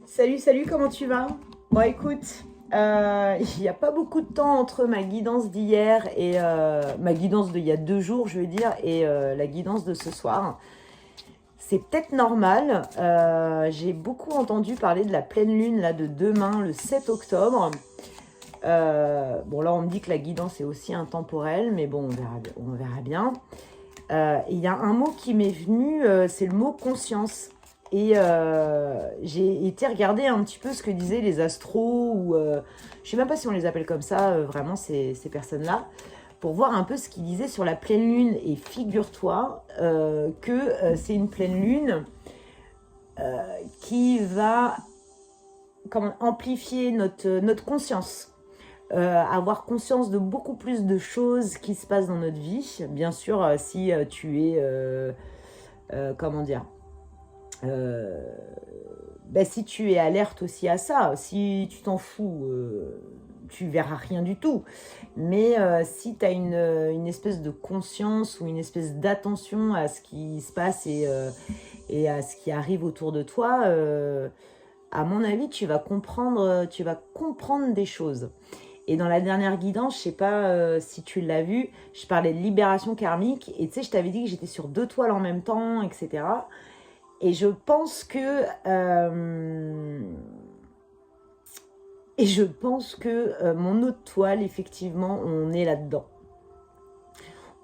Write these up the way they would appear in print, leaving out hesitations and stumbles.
Salut, salut, comment tu vas? Bon, écoute, il n'y a pas beaucoup de temps entre ma guidance d'hier et ma guidance d'il y a 2 jours, je veux dire, et la guidance de ce soir. C'est peut-être normal. J'ai beaucoup entendu parler de la pleine lune là, de demain, le 7 octobre. Bon, là, on me dit que la guidance est aussi intemporelle, mais bon, on verra bien. Il y a un mot qui m'est venu, c'est le mot conscience. Et j'ai été regarder un petit peu ce que disaient les astros, ou je sais même pas si on les appelle comme ça, vraiment ces personnes-là, pour voir un peu ce qu'ils disaient sur la pleine lune. Et figure-toi que c'est une pleine lune qui va amplifier notre conscience. Avoir conscience de beaucoup plus de choses qui se passent dans notre vie. Bien sûr, si tu es, comment dire, si tu es alerte aussi à ça, si tu t'en fous, tu verras rien du tout. Mais si tu as une espèce de conscience ou une espèce d'attention à ce qui se passe et à ce qui arrive autour de toi, à mon avis, tu vas comprendre des choses. Et dans la dernière guidance, je sais pas si tu l'as vu, je parlais de libération karmique. Et tu sais, je t'avais dit que j'étais sur 2 toiles en même temps, etc. Et je pense que mon autre toile, effectivement, on est là-dedans.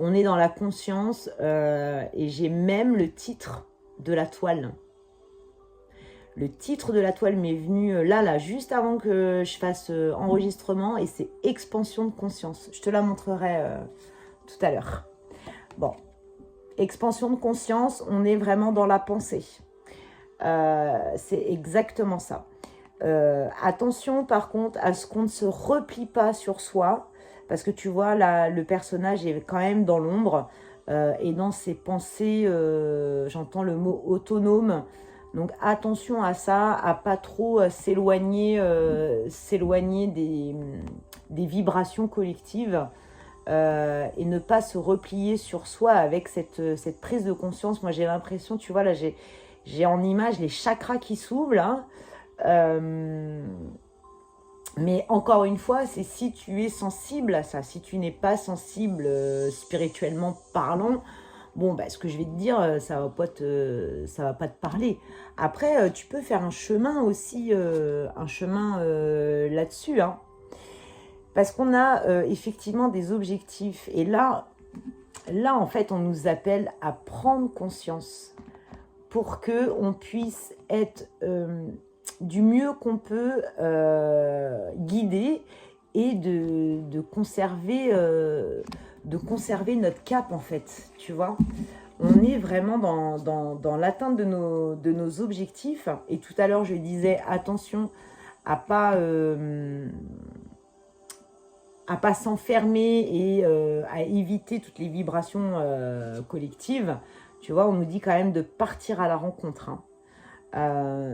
On est dans la conscience et j'ai même le titre de la toile. Le titre de la toile m'est venu là, juste avant que je fasse enregistrement, et c'est expansion de conscience. Je te la montrerai tout à l'heure. Bon, expansion de conscience, on est vraiment dans la pensée. C'est exactement ça. Attention par contre à ce qu'on ne se replie pas sur soi, parce que tu vois, là, le personnage est quand même dans l'ombre et dans ses pensées, j'entends le mot autonome. Donc attention à ça, à pas trop s'éloigner des vibrations collectives et ne pas se replier sur soi avec cette prise de conscience. Moi j'ai l'impression, tu vois, là j'ai en image les chakras qui s'ouvrent là. Mais encore une fois, c'est si tu es sensible à ça. Si tu n'es pas sensible spirituellement parlant, bon, ce que je vais te dire, ça va pas te parler. Après, tu peux faire un chemin aussi, là-dessus, hein. Parce qu'on a effectivement des objectifs. Et là, en fait, on nous appelle à prendre conscience pour qu'on puisse être du mieux qu'on peut guider et de conserver notre cap, en fait, tu vois. On est vraiment dans l'atteinte de nos objectifs. Et tout à l'heure, je disais, attention à pas s'enfermer et à éviter toutes les vibrations collectives. Tu vois, on nous dit quand même de partir à la rencontre, hein.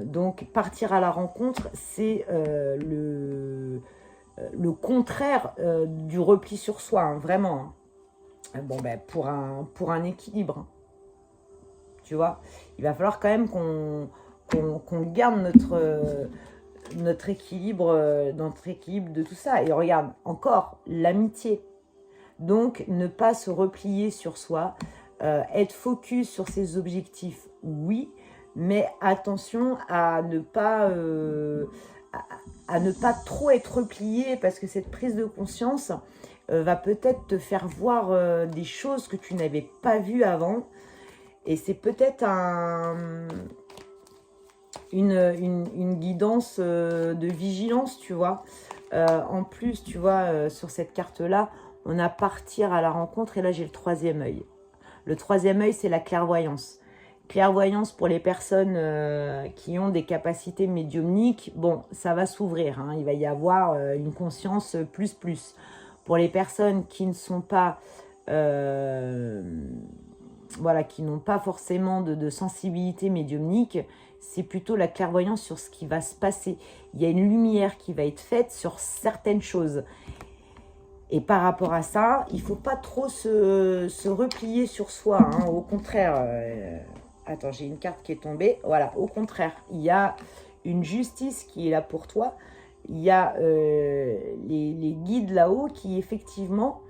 Donc, partir à la rencontre, c'est le contraire du repli sur soi, hein, vraiment, hein. Bon, pour un équilibre, hein, tu vois, il va falloir quand même qu'on garde notre équilibre de tout ça. Et regarde, encore, l'amitié. Donc, ne pas se replier sur soi, être focus sur ses objectifs, oui, mais attention à ne pas trop être replié, parce que cette prise de conscience va peut-être te faire voir des choses que tu n'avais pas vues avant. Et c'est peut-être une guidance de vigilance, tu vois. En plus, tu vois, sur cette carte-là, on a partir à la rencontre, et là, j'ai le 3e œil. Le 3e œil, c'est la clairvoyance. Clairvoyance pour les personnes qui ont des capacités médiumniques, bon, ça va s'ouvrir, hein, il va y avoir une conscience plus. Pour les personnes qui ne sont pas, qui n'ont pas forcément de sensibilité médiumnique, c'est plutôt la clairvoyance sur ce qui va se passer. Il y a une lumière qui va être faite sur certaines choses. Et par rapport à ça, il ne faut pas trop se replier sur soi, hein. Au contraire, attends, j'ai une carte qui est tombée. Voilà, au contraire, il y a une justice qui est là pour toi. Il y a les guides là-haut qui effectivement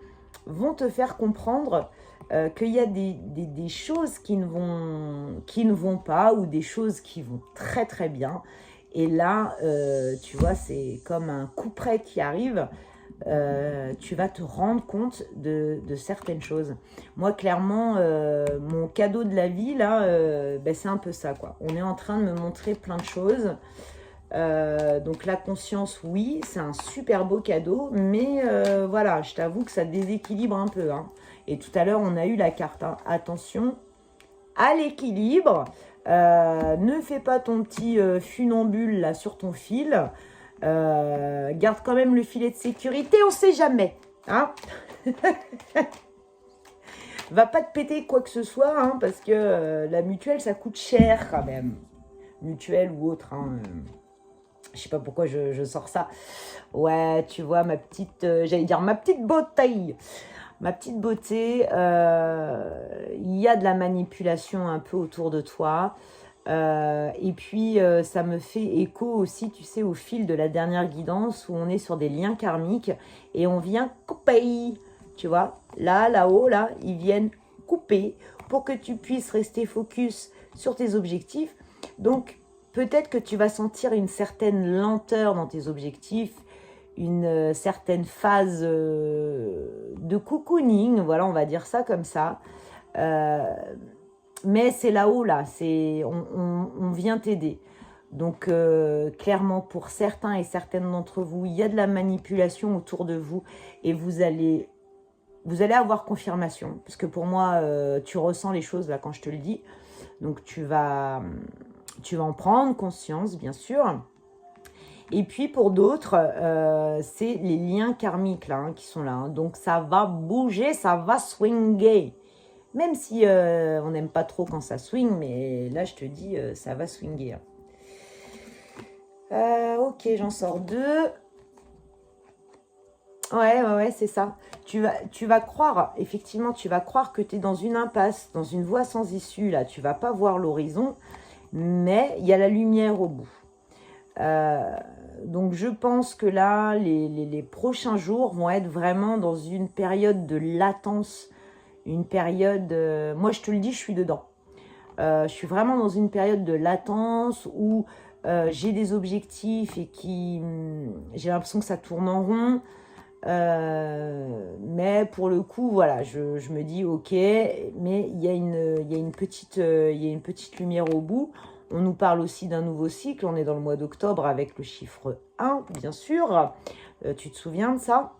vont te faire comprendre qu'il y a des choses qui ne vont pas ou des choses qui vont très très bien. Et là, tu vois, c'est comme un coup près qui arrive. Tu vas te rendre compte de certaines choses. Moi, clairement, mon cadeau de la vie, là, c'est un peu ça, quoi. On est en train de me montrer plein de choses. Donc la conscience, oui, c'est un super beau cadeau, mais voilà, je t'avoue que ça déséquilibre un peu. Hein. Et tout à l'heure, on a eu la carte. Hein. Attention à l'équilibre. Ne fais pas ton petit funambule là sur ton fil. Garde quand même le filet de sécurité, on sait jamais. Hein. Va pas te péter quoi que ce soit, hein, parce que la mutuelle, ça coûte cher quand même. Mutuelle ou autre. Hein. Je sais pas pourquoi je sors ça. Ouais, tu vois, ma petite, j'allais dire ma petite beauté. Ma petite beauté, il y a de la manipulation un peu autour de toi. Et puis, ça me fait écho aussi, tu sais, au fil de la dernière guidance où on est sur des liens karmiques et on vient couper. Tu vois, là-haut, là, ils viennent couper pour que tu puisses rester focus sur tes objectifs. Donc, peut-être que tu vas sentir une certaine lenteur dans tes objectifs, une certaine phase de cocooning, voilà, on va dire ça comme ça. Mais c'est là-haut, là, on vient t'aider. Donc, clairement, pour certains et certaines d'entre vous, il y a de la manipulation autour de vous et vous allez avoir confirmation. Parce que pour moi, tu ressens les choses là quand je te le dis. Donc, tu vas en prendre conscience, bien sûr. Et puis pour d'autres, c'est les liens karmiques là, hein, qui sont là. Hein. Donc ça va bouger, ça va swinguer. Même si on n'aime pas trop quand ça swing, mais là je te dis, ça va swinguer. Ok, j'en sors 2. Ouais, c'est ça. Tu vas croire, effectivement, tu vas croire que tu es dans une impasse, dans une voie sans issue. Là, tu vas pas voir l'horizon, mais il y a la lumière au bout. Donc je pense que là, les prochains jours vont être vraiment dans une période de latence, une période... moi, je te le dis, je suis dedans. Je suis vraiment dans une période de latence où j'ai des objectifs et j'ai l'impression que ça tourne en rond. Mais pour le coup, voilà, je me dis ok, mais il y a une petite lumière au bout. On nous parle aussi d'un nouveau cycle. On est dans le mois d'octobre avec le chiffre 1, bien sûr. Tu te souviens de ça?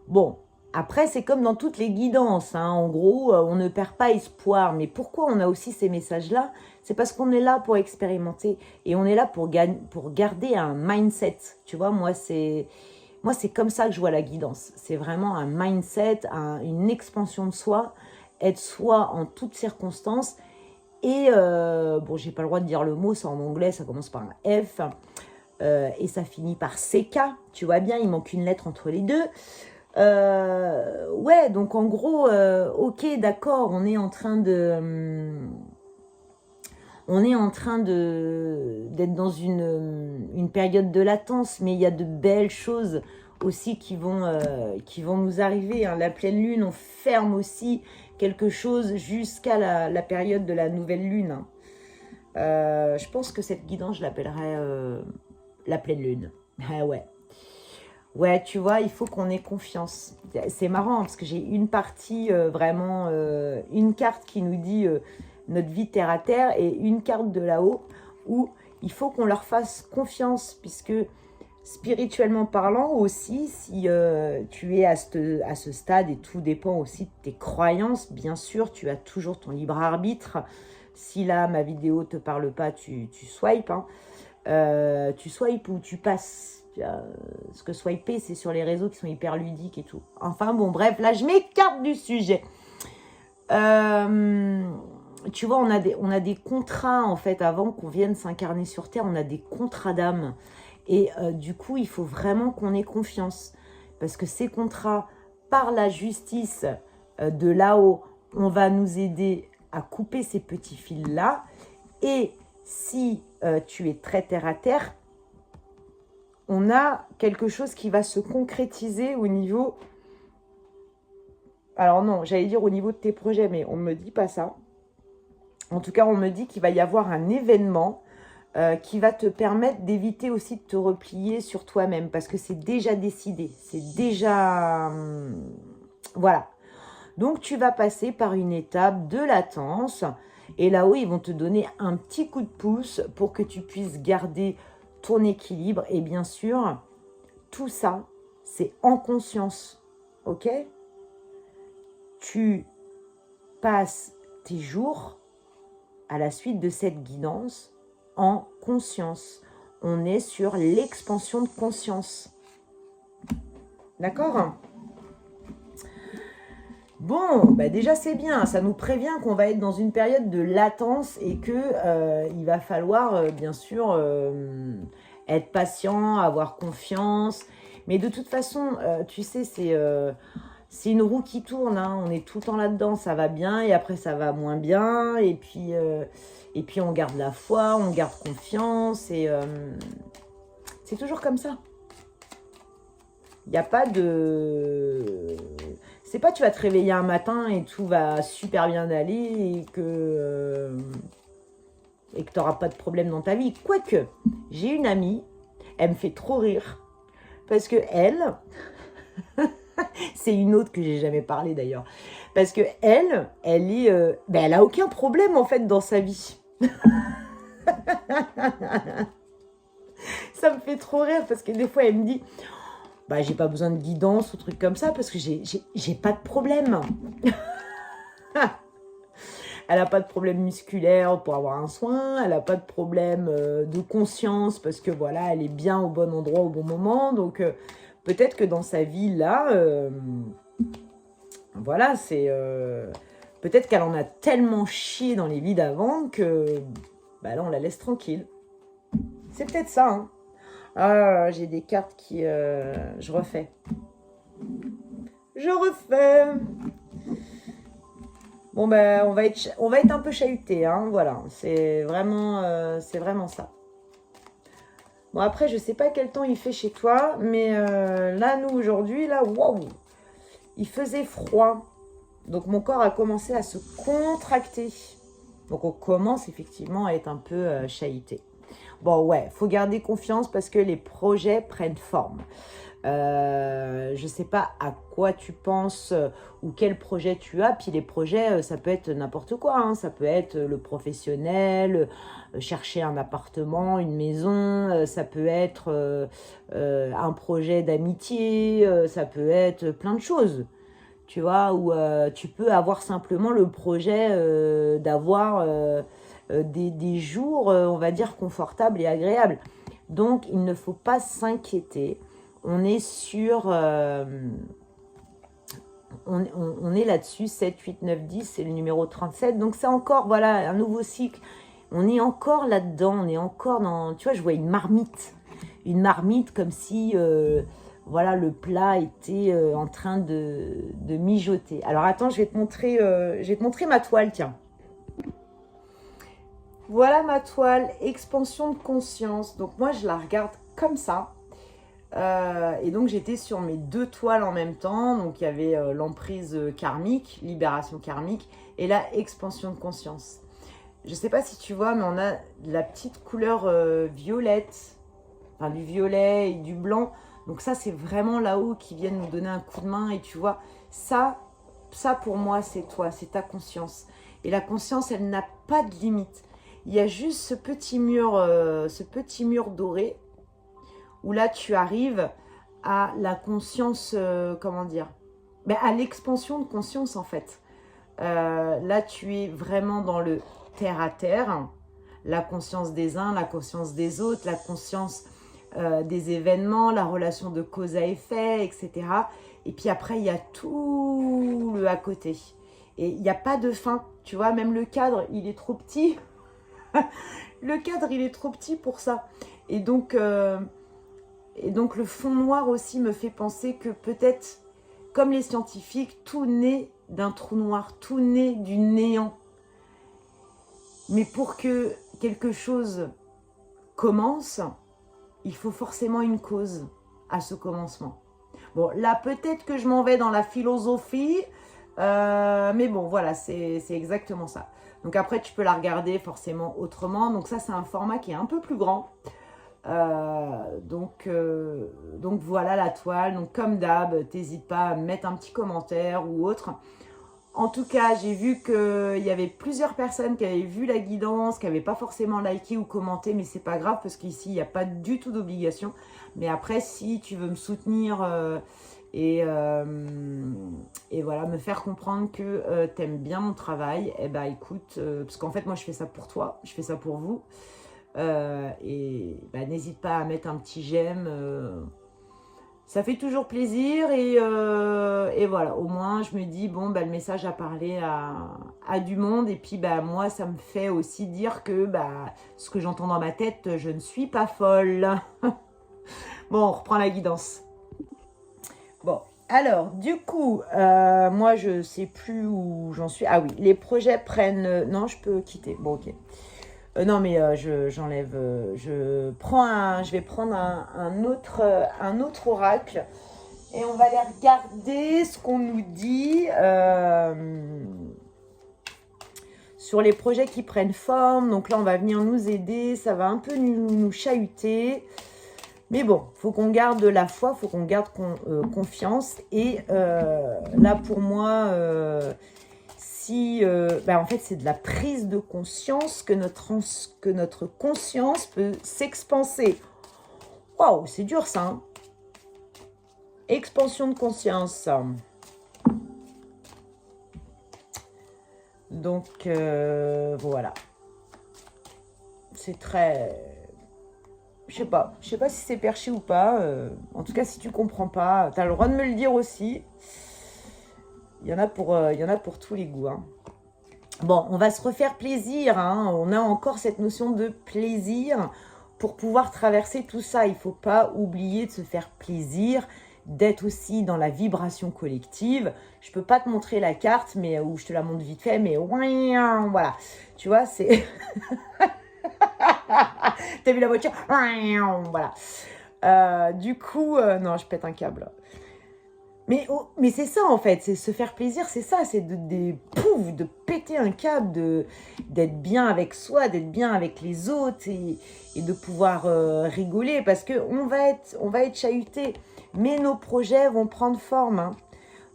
Bon, après, c'est comme dans toutes les guidances. Hein. En gros, on ne perd pas espoir. Mais pourquoi on a aussi ces messages-là? C'est parce qu'on est là pour expérimenter. Et on est là pour garder un mindset. Tu vois, moi, c'est comme ça que je vois la guidance. C'est vraiment un mindset, une expansion de soi, être soi en toutes circonstances. Et, bon, j'ai pas le droit de dire le mot, c'est en anglais, ça commence par un F, et ça finit par CK, tu vois bien, il manque une lettre entre les deux. Ouais, donc en gros, ok, d'accord, on est en train d'être dans une période de latence, mais il y a de belles choses aussi qui vont nous arriver. Hein. La pleine lune, on ferme aussi quelque chose jusqu'à la période de la nouvelle lune. Hein. Je pense que cette guidance, je l'appellerais la pleine lune. Ah ouais. Ouais, tu vois, il faut qu'on ait confiance. C'est marrant parce que j'ai une partie vraiment, une carte qui nous dit notre vie terre à terre et une carte de là-haut où il faut qu'on leur fasse confiance puisque spirituellement parlant aussi, si tu es à ce stade et tout dépend aussi de tes croyances, bien sûr, tu as toujours ton libre arbitre. Si là, ma vidéo ne te parle pas, tu swipes. Hein. Tu swipes ou tu passes. Ce que swiper, c'est sur les réseaux qui sont hyper ludiques et tout. Enfin bon, bref, là, je m'écarte du sujet. Tu vois, on a des contrats, en fait, avant qu'on vienne s'incarner sur Terre, on a des contrats d'âme. Et du coup, il faut vraiment qu'on ait confiance. Parce que ces contrats, par la justice de là-haut, on va nous aider à couper ces petits fils-là. Et si tu es très terre à terre, on a quelque chose qui va se concrétiser au niveau... Alors non, j'allais dire au niveau de tes projets, mais on ne me dit pas ça. En tout cas, on me dit qu'il va y avoir un événement qui va te permettre d'éviter aussi de te replier sur toi-même, parce que c'est déjà décidé, c'est déjà... voilà. Donc, tu vas passer par une étape de latence, et là-haut, ils vont te donner un petit coup de pouce pour que tu puisses garder ton équilibre, et bien sûr, tout ça, c'est en conscience, ok? Tu passes tes jours à la suite de cette guidance en conscience. On est sur l'expansion de conscience. D'accord ? Bon, bah déjà c'est bien, ça nous prévient qu'on va être dans une période de latence et que il va falloir bien sûr être patient, avoir confiance. Mais de toute façon, tu sais, c'est une roue qui tourne, hein. On est tout le temps là-dedans, ça va bien et après ça va moins bien. Et puis on garde la foi, on garde confiance et c'est toujours comme ça. Il n'y a pas de... C'est pas tu vas te réveiller un matin et tout va super bien aller et que tu n'auras pas de problème dans ta vie. Quoique, j'ai une amie, elle me fait trop rire parce que elle... c'est une autre que j'ai jamais parlé d'ailleurs. Parce que elle est, elle a aucun problème en fait dans sa vie. Ça me fait trop rire parce que des fois elle me dit, bah j'ai pas besoin de guidance ou truc comme ça parce que j'ai pas de problème. Elle n'a pas de problème musculaire pour avoir un soin, elle n'a pas de problème de conscience parce que voilà, elle est bien au bon endroit au bon moment. Donc peut-être que dans sa vie là, voilà, c'est peut-être qu'elle en a tellement chié dans les vies d'avant que bah là on la laisse tranquille. C'est peut-être ça. Hein. Ah, j'ai des cartes qui je refais. Je refais. Bon ben on va être un peu chahuté, hein, voilà, c'est vraiment ça. Bon après je sais pas quel temps il fait chez toi, mais là nous aujourd'hui là, waouh, il faisait froid, donc mon corps a commencé à se contracter, donc on commence effectivement à être un peu chahuté. Bon ouais, faut garder confiance parce que les projets prennent forme. Je sais pas à quoi tu penses ou quel projet tu as. Puis les projets, ça peut être n'importe quoi. Hein. Ça peut être le professionnel, chercher un appartement, une maison. Ça peut être un projet d'amitié. Ça peut être plein de choses. Tu vois, ou tu peux avoir simplement le projet d'avoir des jours, on va dire, confortables et agréables. Donc, il ne faut pas s'inquiéter. On est sur... on est là-dessus, 7, 8, 9, 10, c'est le numéro 37. Donc, c'est encore, voilà, un nouveau cycle. On est encore là-dedans, on est encore dans... Tu vois, je vois une marmite. Une marmite comme si, voilà, le plat était en train de mijoter. Alors, attends, je vais te montrer ma toile, tiens. Voilà ma toile, expansion de conscience. Donc, moi, je la regarde comme ça. Et donc j'étais sur mes deux toiles en même temps, donc il y avait l'emprise karmique, libération karmique, et la expansion de conscience. Je ne sais pas si tu vois, mais on a de la petite couleur violette, enfin du violet et du blanc, donc ça c'est vraiment là-haut qui viennent nous donner un coup de main, et tu vois, ça pour moi c'est toi, c'est ta conscience, et la conscience elle n'a pas de limite, il y a juste ce petit mur doré, où là, tu arrives à la conscience, comment dire, ben, à l'expansion de conscience, en fait. Là, tu es vraiment dans le terre-à-terre, la conscience des uns, la conscience des autres, la conscience des événements, la relation de cause à effet, etc. Et puis après, il y a tout le à côté. Et il n'y a pas de fin. Tu vois, même le cadre, il est trop petit. Le cadre, il est trop petit pour ça. Et donc le fond noir aussi me fait penser que peut-être, comme les scientifiques, tout naît d'un trou noir, tout naît du néant. Mais pour que quelque chose commence, il faut forcément une cause à ce commencement. Bon, là, peut-être que je m'en vais dans la philosophie, mais bon, voilà, c'est exactement ça. Donc après, tu peux la regarder forcément autrement. Donc ça, c'est un format qui est un peu plus grand. Donc voilà la toile. Donc comme d'hab, t'hésites pas à mettre un petit commentaire ou autre. En tout cas, j'ai vu qu'il y avait plusieurs personnes qui avaient vu la guidance, qui n'avaient pas forcément liké ou commenté, mais c'est pas grave parce qu'ici, il n'y a pas du tout d'obligation. Mais après, si tu veux me soutenir et voilà, me faire comprendre que tu aimes bien mon travail, eh ben écoute, parce qu'en fait, moi, je fais ça pour toi, je fais ça pour vous. Et bah, n'hésite pas à mettre un petit j'aime. Ça fait toujours plaisir et voilà, au moins je me dis, bon, bah, le message a parlé à du monde et puis bah, moi, ça me fait aussi dire que bah, ce que j'entends dans ma tête, je ne suis pas folle. Bon, on reprend la guidance. Bon, alors, du coup, moi, je sais plus où j'en suis. Ah oui, les projets prennent... non, je peux quitter. Bon, ok. Non, mais j'enlève. Je vais prendre un autre oracle et on va aller regarder ce qu'on nous dit sur les projets qui prennent forme. Donc là, on va venir nous aider. Ça va un peu nous chahuter. Mais bon, faut qu'on garde la foi, faut qu'on garde confiance. Et là, pour moi... en fait, c'est de la prise de conscience que notre conscience peut s'expanser. Waouh, c'est dur ça. Hein, expansion de conscience. Donc, voilà. C'est très... Je sais pas si c'est perché ou pas. En tout cas, si tu comprends pas, tu as le droit de me le dire aussi. Il y en a pour tous les goûts. Hein. Bon, on va se refaire plaisir. Hein. On a encore cette notion de plaisir pour pouvoir traverser tout ça. Il ne faut pas oublier de se faire plaisir, d'être aussi dans la vibration collective. Je ne peux pas te montrer la carte, mais ou je te la montre vite fait, mais voilà. Tu vois, c'est... T'as vu la voiture? Voilà. Du coup, non, je pète un câble. Mais c'est ça en fait, c'est se faire plaisir, c'est ça, c'est de péter un câble, d'être bien avec soi, d'être bien avec les autres et de pouvoir rigoler parce qu'on va être chahuté, mais nos projets vont prendre forme. Hein.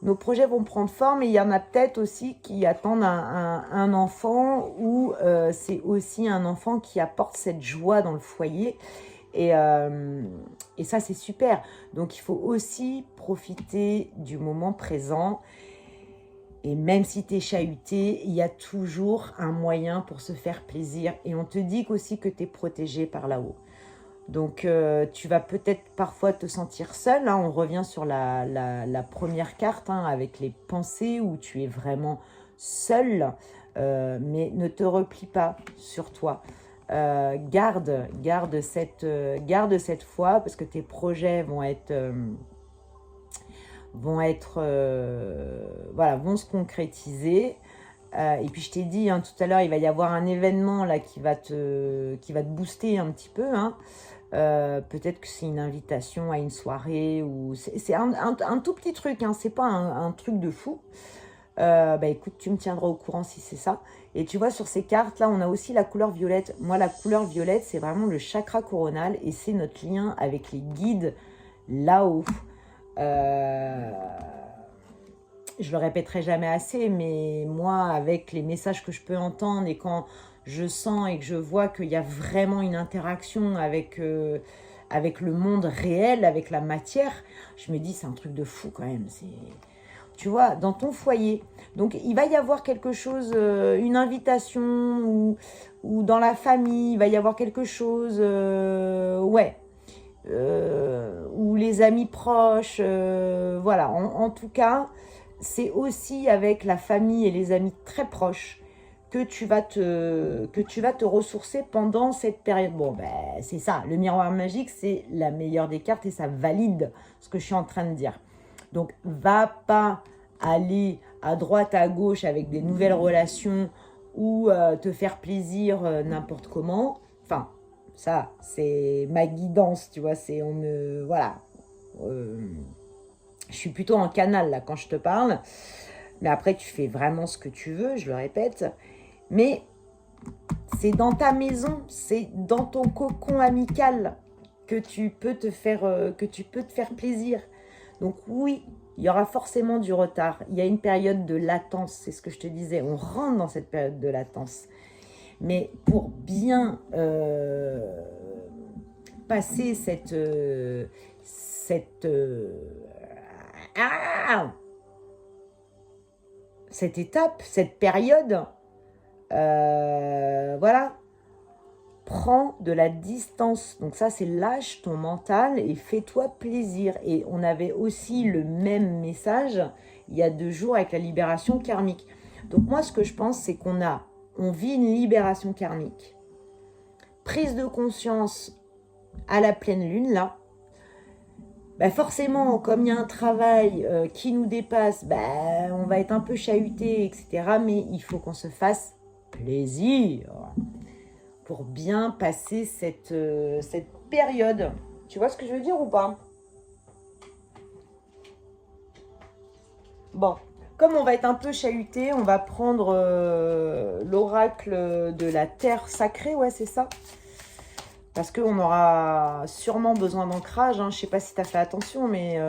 Nos projets vont prendre forme et il y en a peut-être aussi qui attendent un enfant ou c'est aussi un enfant qui apporte cette joie dans le foyer. Et ça, c'est super. Donc, il faut aussi profiter du moment présent. Et même si tu es chahuté, il y a toujours un moyen pour se faire plaisir. Et on te dit aussi que tu es protégé par là-haut. Donc, tu vas peut-être parfois te sentir seul. Hein. On revient sur la première carte hein, avec les pensées où tu es vraiment seul. Mais ne te replie pas sur toi. Garde cette foi parce que tes projets vont se concrétiser. Et puis je t'ai dit hein, tout à l'heure, il va y avoir un événement là qui va te booster un petit peu. Hein. Peut-être que c'est une invitation à une soirée ou c'est un tout petit truc. Hein, c'est pas un truc de fou. Écoute, tu me tiendras au courant si c'est ça. Et tu vois, sur ces cartes-là, on a aussi la couleur violette. Moi, la couleur violette, c'est vraiment le chakra coronal et c'est notre lien avec les guides là-haut. Je le répéterai jamais assez, mais moi, avec les messages que je peux entendre et quand je sens et que je vois qu'il y a vraiment une interaction avec le monde réel, avec la matière, je me dis, c'est un truc de fou quand même. Tu vois, dans ton foyer. Donc, il va y avoir quelque chose, une invitation ou dans la famille, il va y avoir quelque chose, ou les amis proches, voilà. En tout cas, c'est aussi avec la famille et les amis très proches que tu vas te ressourcer pendant cette période. Bon, c'est ça. Le miroir magique, c'est la meilleure des cartes et ça valide ce que je suis en train de dire. Donc, va pas aller à droite, à gauche avec des nouvelles relations ou te faire plaisir n'importe comment. Enfin, ça, c'est ma guidance, tu vois, c'est on me... Voilà. Je suis plutôt en canal, là, quand je te parle. Mais après, tu fais vraiment ce que tu veux, je le répète. Mais c'est dans ta maison, c'est dans ton cocon amical que tu peux te faire plaisir. Donc oui, il y aura forcément du retard. Il y a une période de latence, c'est ce que je te disais. On rentre dans cette période de latence. Mais pour bien passer cette étape, cette période, voilà, prends de la distance. Donc ça, c'est lâche ton mental et fais-toi plaisir. Et on avait aussi le même message il y a 2 jours avec la libération karmique. Donc moi, ce que je pense, c'est on vit une libération karmique. Prise de conscience à la pleine lune, là. Bah forcément, comme il y a un travail qui nous dépasse, on va être un peu chahuté, etc. Mais il faut qu'on se fasse plaisir pour bien passer cette période. Tu vois ce que je veux dire ou pas? Bon, comme on va être un peu chahuté, on va prendre l'oracle de la terre sacrée, ouais c'est ça. Parce qu'on aura sûrement besoin d'ancrage, hein. Je ne sais pas si tu as fait attention, mais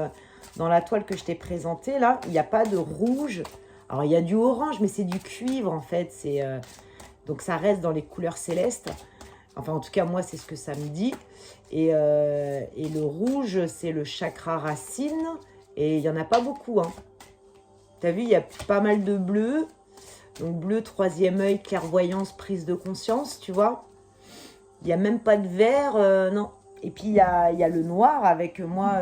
dans la toile que je t'ai présentée, là, il n'y a pas de rouge. Alors, il y a du orange, mais c'est du cuivre, en fait. Donc, ça reste dans les couleurs célestes. Enfin, en tout cas, moi, c'est ce que ça me dit. Et le rouge, c'est le chakra racine. Et il n'y en a pas beaucoup, hein. Tu as vu, il y a pas mal de bleu. Donc, bleu, 3e œil, clairvoyance, prise de conscience, tu vois. Il n'y a même pas de vert, non. Et puis, il y a le noir avec moi.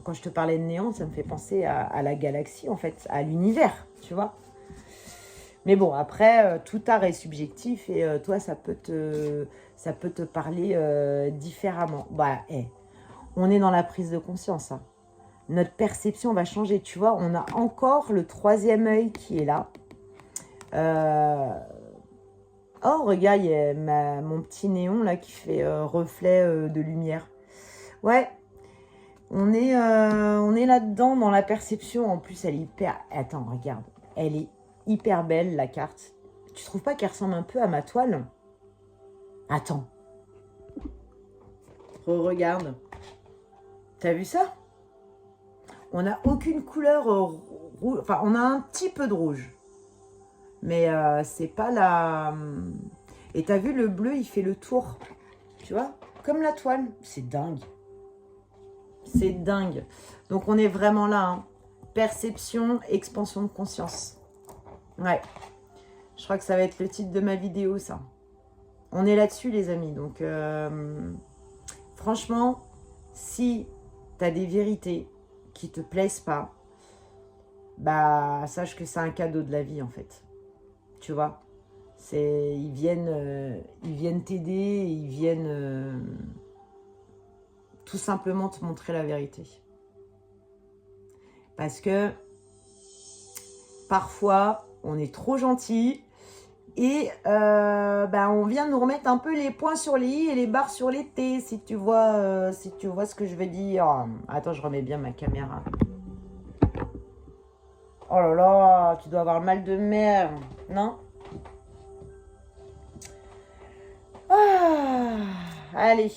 Quand je te parlais de néant, ça me fait penser à la galaxie, en fait, à l'univers, tu vois. Mais bon, après, tout art est subjectif et toi, ça peut te parler différemment. On est dans la prise de conscience. Hein. Notre perception va changer, tu vois. On a encore le 3e œil qui est là. Oh, regarde, il y a mon petit néon là qui fait reflet de lumière. Ouais, on est là-dedans dans la perception. En plus, elle est hyper... Attends, regarde. Elle est hyper belle, la carte. Tu trouves pas qu'elle ressemble un peu à ma toile? Attends. Regarde. T'as vu ça? On n'a aucune couleur rouge. Enfin, on a un petit peu de rouge. Mais c'est pas la... Et t'as vu, le bleu, il fait le tour. Tu vois? Comme la toile. C'est dingue. C'est dingue. Donc, on est vraiment là. Hein. Perception, expansion de conscience. Ouais. Je crois que ça va être le titre de ma vidéo, ça. On est là-dessus, les amis. Donc, franchement, si t'as des vérités qui te plaisent pas, sache que c'est un cadeau de la vie, en fait. Tu vois, ils viennent t'aider, ils viennent tout simplement te montrer la vérité. Parce que parfois, on est trop gentil et on vient nous remettre un peu les points sur les i et les barres sur les t, si tu vois ce que je veux dire. Attends, je remets bien ma caméra. Oh là là, tu dois avoir le mal de mer, non? Allez.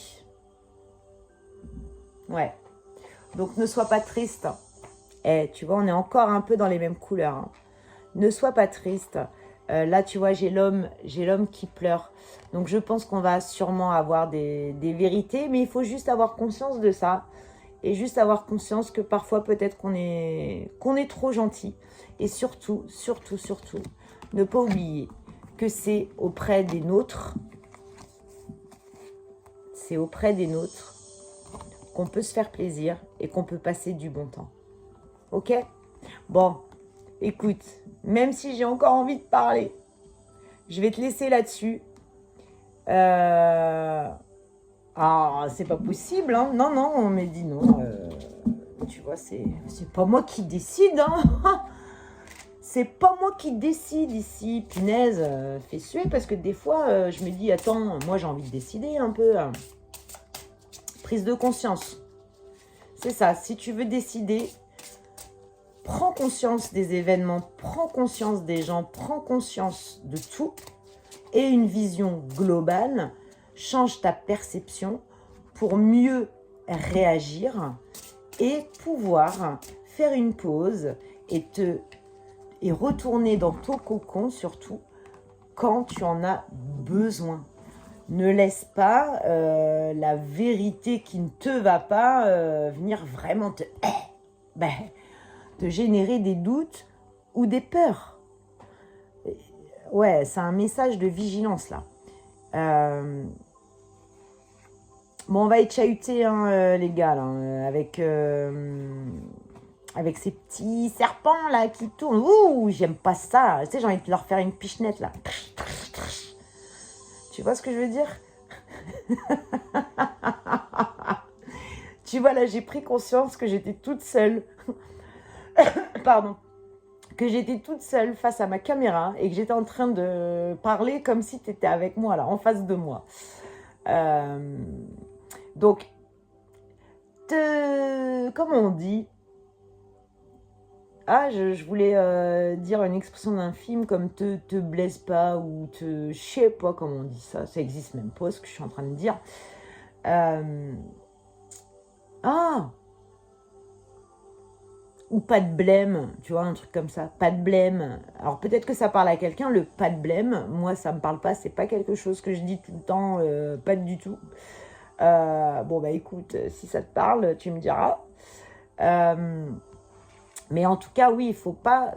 Ouais. Donc, ne sois pas triste. Tu vois, on est encore un peu dans les mêmes couleurs. Hein. Ne sois pas triste. Là, tu vois, j'ai l'homme qui pleure. Donc, je pense qu'on va sûrement avoir des vérités, mais il faut juste avoir conscience de ça. Et juste avoir conscience que parfois, peut-être qu'on est trop gentil. Et surtout, ne pas oublier que c'est auprès des nôtres. C'est auprès des nôtres qu'on peut se faire plaisir et qu'on peut passer du bon temps. Ok? Bon, écoute, même si j'ai encore envie de parler, je vais te laisser là-dessus. C'est pas possible, hein. Non, on m'a dit non. Tu vois, c'est pas moi qui décide, hein. c'est pas moi qui décide ici. Punaise, fait suer parce que des fois, je me dis, attends, moi j'ai envie de décider un peu. Prise de conscience. C'est ça, si tu veux décider, prends conscience des événements, prends conscience des gens, prends conscience de tout et une vision globale, change ta perception pour mieux réagir et pouvoir faire une pause et retourner dans ton cocon surtout quand tu en as besoin. Ne laisse pas la vérité qui ne te va pas venir vraiment te générer des doutes ou des peurs. Ouais, c'est un message de vigilance là. Bon, on va être chahutés, hein, les gars, là, avec ces petits serpents là qui tournent. Ouh, j'aime pas ça. Tu sais, j'ai envie de leur faire une pichenette là. Tu vois ce que je veux dire? Tu vois, là, j'ai pris conscience que j'étais toute seule. Pardon. Que j'étais toute seule face à ma caméra et que j'étais en train de parler comme si tu étais avec moi, là, en face de moi. Donc, comment on dit? Ah, je voulais dire une expression d'un film comme te blesse pas ou je sais pas comment on dit ça. Ça existe même pas, ce que je suis en train de dire. Ou pas de blême, tu vois, un truc comme ça. Pas de blême. Alors peut-être que ça parle à quelqu'un, le pas de blême. Moi, ça me parle pas, c'est pas quelque chose que je dis tout le temps, pas du tout. Bon, bah écoute, si ça te parle, tu me diras. Mais en tout cas, oui, il faut pas...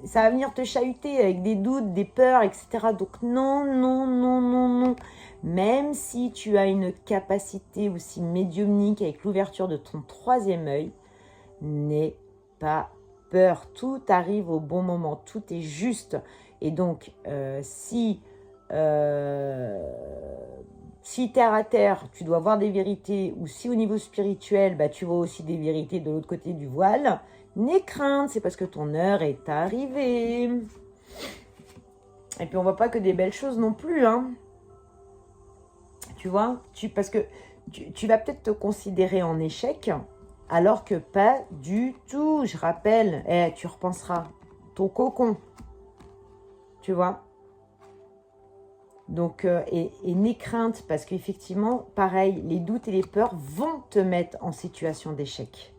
Ça va venir te chahuter avec des doutes, des peurs, etc. Donc non, non, non, non, non. Même si tu as une capacité aussi médiumnique avec l'ouverture de ton troisième œil, n'aie pas peur. Tout arrive au bon moment, tout est juste. Et donc, si terre à terre, tu dois voir des vérités, ou si au niveau spirituel, bah, tu vois aussi des vérités de l'autre côté du voile, n'aie crainte, c'est parce que ton heure est arrivée. Et puis on voit pas que des belles choses non plus, hein. Tu vois, parce que tu vas peut-être te considérer en échec, alors que pas du tout. Je rappelle, tu repenseras ton cocon, tu vois. Donc, et n'aie crainte, parce qu'effectivement, pareil, les doutes et les peurs vont te mettre en situation d'échec.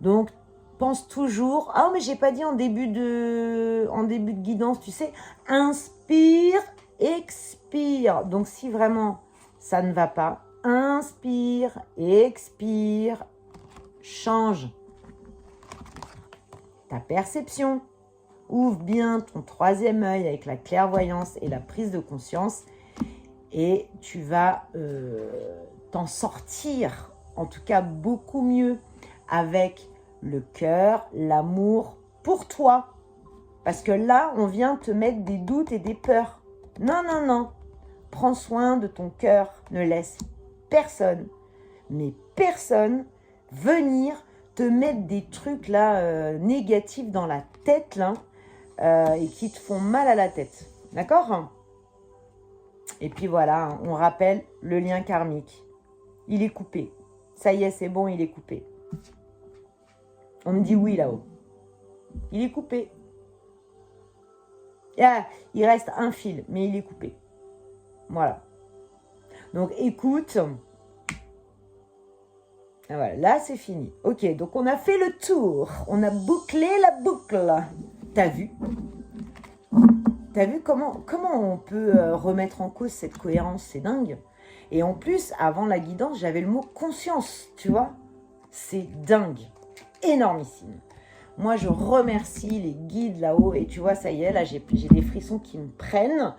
Donc, pense toujours, ah mais j'ai pas dit en début de guidance, tu sais, inspire, expire. Donc si vraiment ça ne va pas, inspire, expire, change ta perception. Ouvre bien ton troisième œil avec la clairvoyance et la prise de conscience et tu vas t'en sortir, en tout cas beaucoup mieux, avec le cœur, l'amour pour toi. Parce que là, on vient te mettre des doutes et des peurs. Non, non, non. Prends soin de ton cœur. Ne laisse personne, mais personne, venir te mettre des trucs là négatifs dans la tête là et qui te font mal à la tête. D'accord? Et puis voilà, on rappelle le lien karmique. Il est coupé. Ça y est, c'est bon, il est coupé. On me dit oui là-haut. Il est coupé. Ah, il reste un fil, mais il est coupé. Voilà. Donc écoute. Voilà, là c'est fini. Ok, donc on a fait le tour. On a bouclé la boucle. T'as vu? T'as vu comment on peut remettre en cause cette cohérence? C'est dingue. Et en plus, avant la guidance, j'avais le mot conscience, tu vois? C'est dingue. Énormissime. Moi, je remercie les guides là-haut. Et tu vois, ça y est, là, j'ai des frissons qui me prennent.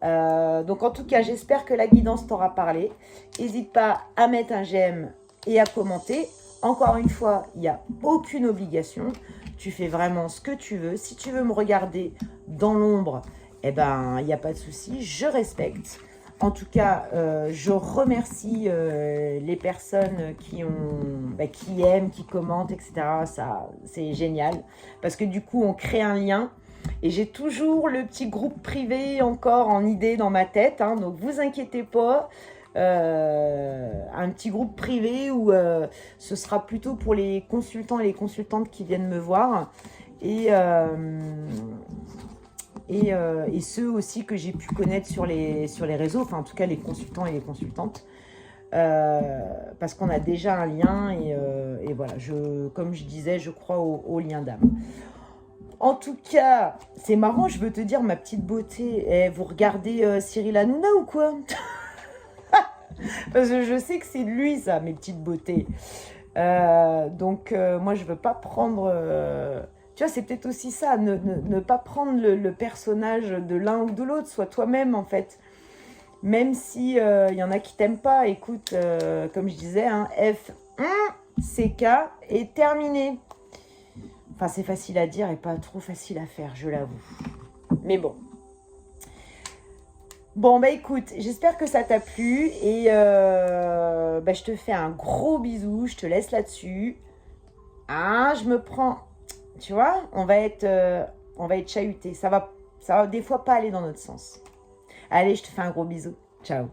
Donc, en tout cas, j'espère que la guidance t'aura parlé. N'hésite pas à mettre un j'aime et à commenter. Encore une fois, il n'y a aucune obligation. Tu fais vraiment ce que tu veux. Si tu veux me regarder dans l'ombre, eh ben, il n'y a pas de souci. Je respecte. En tout cas, je remercie les personnes qui aiment, qui commentent, etc. Ça, c'est génial. Parce que du coup, on crée un lien. Et j'ai toujours le petit groupe privé encore en idée dans ma tête. Hein, donc, vous inquiétez pas. Un petit groupe privé où ce sera plutôt pour les consultants et les consultantes qui viennent me voir. Et ceux aussi que j'ai pu connaître sur les réseaux, enfin en tout cas les consultants et les consultantes, parce qu'on a déjà un lien et voilà, comme je disais, je crois au lien d'âme. En tout cas, c'est marrant, je veux te dire, ma petite beauté, vous regardez Cyril Hanouna ou quoi? Parce que je sais que c'est de lui ça, mes petites beautés. Donc moi je veux pas prendre... Tu vois, c'est peut-être aussi ça, ne pas prendre le personnage de l'un ou de l'autre, sois toi-même en fait. Même si y en a qui t'aiment pas, écoute, comme je disais, hein, CK est terminé. Enfin, c'est facile à dire et pas trop facile à faire, je l'avoue. Mais bon. Bon, bah écoute, j'espère que ça t'a plu et je te fais un gros bisou, je te laisse là-dessus. Ah, je me prends... Tu vois, on va être chahuté. Ça va des fois pas aller dans notre sens. Allez, je te fais un gros bisou. Ciao.